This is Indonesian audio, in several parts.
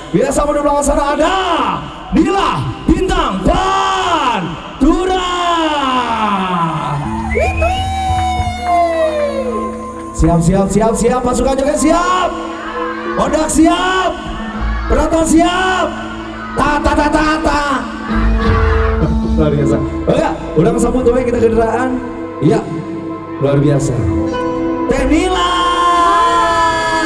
Bila sama di belakang sana ada Nila Bintang Pantura. Siap pasukan joget siap, Odak siap, penonton siap, ta. Luar biasa. Oh ya, udah kesambut tuh kita kendaraan. Iya, luar biasa. Teh Nila.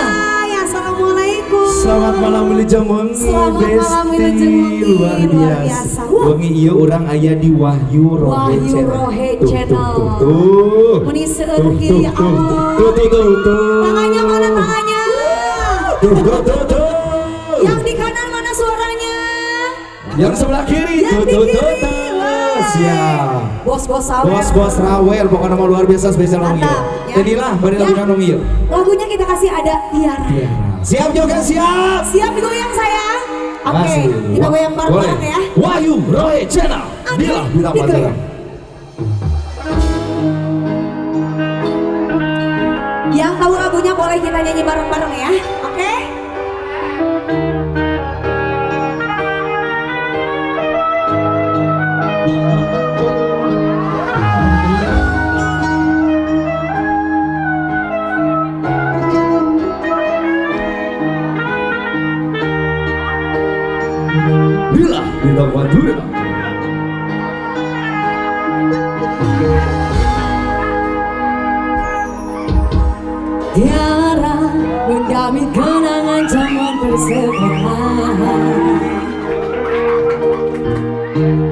Hai, assalamualaikum. Selamat malam Wilujeng Wengi. Selamat malam Wilujeng Wengi. Luar biasa. Wengi ieu urang aya di Wahyu Rohe Channel. Tuh. Meni seueur kieu ya Allah. Tuh. Tangannya mana tangannya? Tuh. Yang di kanan mana suaranya? Yang sebelah kiri. Yang di kiri. Siap. Bos-bos sawer. Bos Rawer pokoknya nama luar biasa spesial Wengi. Mantap, ya. Jadilah bari lagunya Wengi. Lagunya kita kasih ada Tiara. Siap juga siap. Siap digoyang sayang. Oke, Masih. kita goyang bareng-bareng ya. Wahyu Rohe Channel. Nila Bintang Pantura. Yang tahu lagunya boleh kita nyanyi bareng-bareng ya. Oke? Nila Bintang Pantura. Tiara menjamin kenangan zaman persekolahan.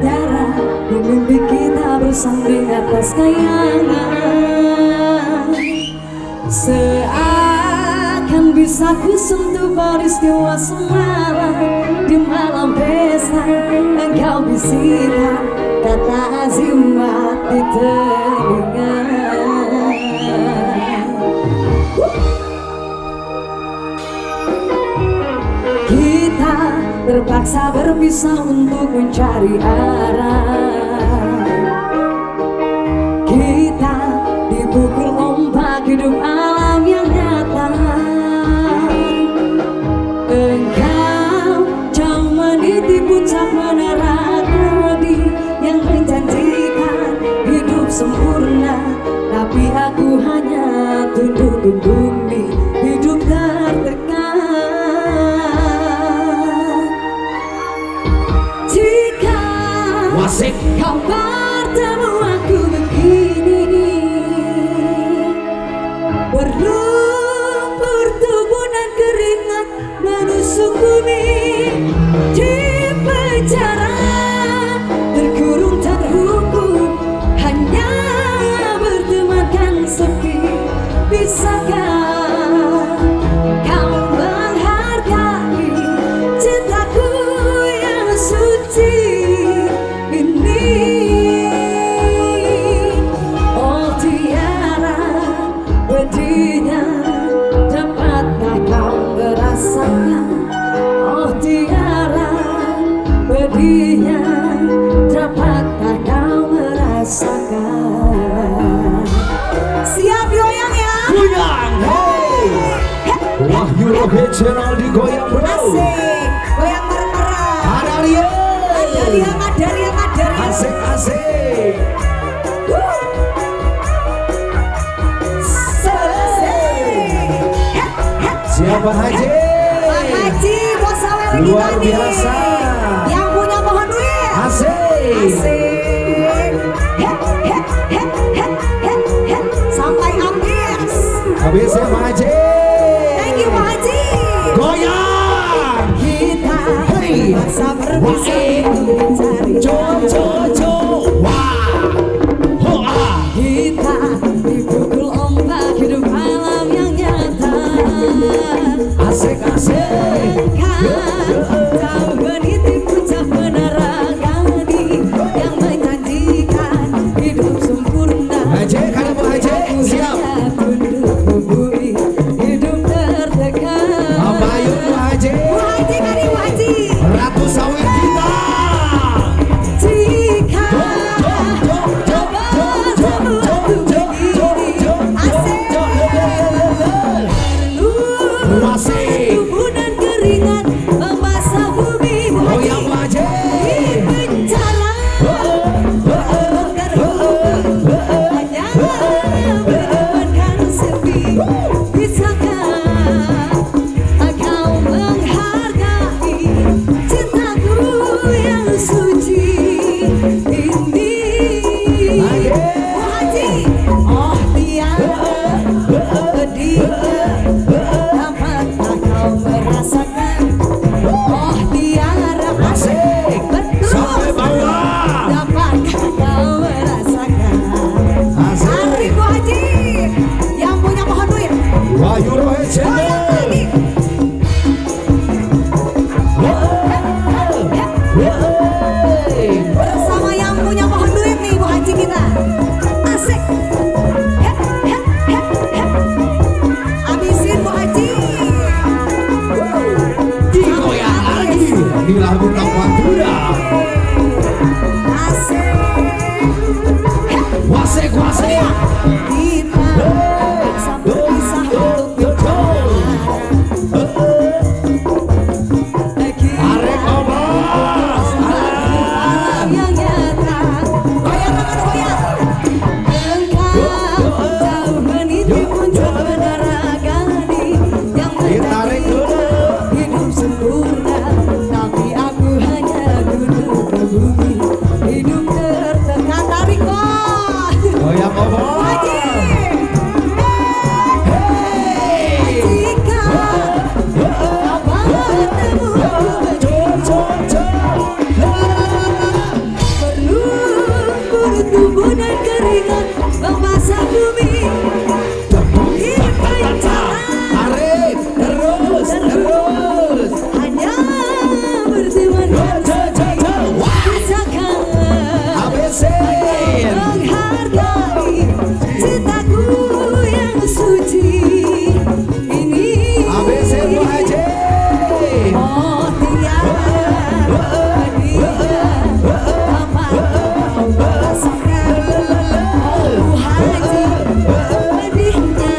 Tiara memimpi kita bersanding atas kayangan. Seakan bisa ku sentuh peristiwa semalam. Di malam pesta engkau bisikan kata azimat di telinga. Kita terpaksa berpisah untuk mencari arah. Kita dipukul ombak hidup alam yang nyata. Engkau jauh meniti puncak menara keladi yang menjanjikan hidup sempurna. Tapi aku hanya tunduk di bumi, hidup tertekan. Wasik. Kau bertemu aku begini, berlumpur tubuh dan keringat menusuk bumi. Di penjara terkurung terhukum, hanya bertemankan sepi. Bisakah kau menghargai cintaku yang suci ini? Oh Tiara, pedihnya dapatkah kau merasakan? Oh Tiara, pedihnya dapatkah kau merasakan? Siap goyang ya? Goyang, hey. Wahyu Rohe Channel digoyang bro. Asik, goyang bareng-bareng. Ada dia. Asik. Siapa Haji? Pak Haji, bos sawer Luar kita nih. biasa. Yang punya pohon duit. Asik. Sampai habis. Habis ya Pak Haji. Thank you Pak Haji. Goyang. Kita Hey. terpaksa berpisah untuk mencari Jo. Wah. Hoa. kita dipukul ombak hidup alam yang nyata. Asik. Kau meniti puncak menara gadi yang menjanjikan hidup sempurna. Haji, kalau Bu Haji siap. Tunduk membumi, hidup tertekan. Apa yuk Bu Haji? Bu Haji, kari Bu Haji. Ratu sawit kita. Jika Asik. tubuh dan keringat Bila bintang Madura. Wasek wasek. Kita bisa berpisah untuk Arek obos. yang nyata. Goyang tangan goyang. Engkau jauh meniti puncak menara gading yang Ditarik dulu. hidup sempurna, tapi aku hanya duduk ke bumi, hidup tertekan. Tarik kok. Goyang obos. Jika kau bertemu berlumpur tubuh dan keringat membasah bumi di penjara Arek terus terus. hanya berteman bisakah ABC. menghargai cintaku yang suci ini. ABC Bu Haji. Oh tiada dia apa kau merasakan. Oh Bu Haji, pedihnya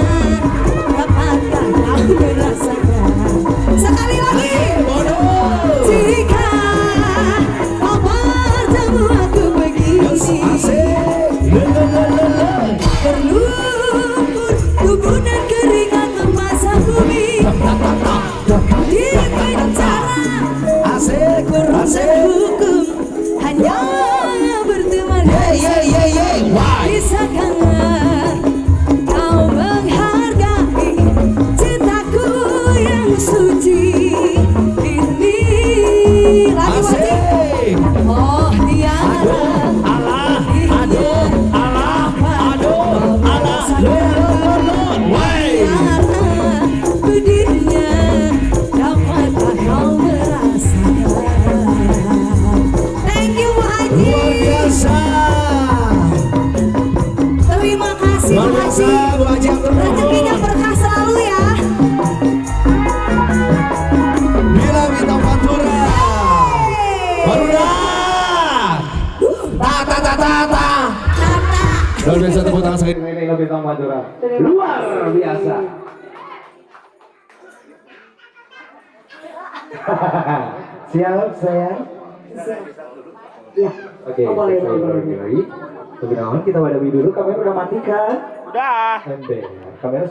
dapatkah kau merasakan. Sekali lagi. Jika kau bertemu aku begini, berlumpur tubuh dan keringat membasah bumi di penjara. Asik asik. Hukum hanya berteman. Bisakah kau menghargai cintaku yang suci ini. Lagi wajib. Asik. Oh tiada pedihnya dapatkah kau merasakan. Thank you Bu Haji. Luar biasa. Terima kasih Luar Bu biasa Haji. Bu Haji Abdul Rezekinya berkah selalu ya. Bila bintang Madura. Madura. Ta ta ta ta ta. Luar biasa, tepuk tangan sekali dengan Bila bintang Madura. Luar biasa. Siap sayang. Ya. Oke, boleh, saya boleh. lagi. Lebih awal kita wadawi dulu, kamera udah matikan. Udah. Ember. Kamera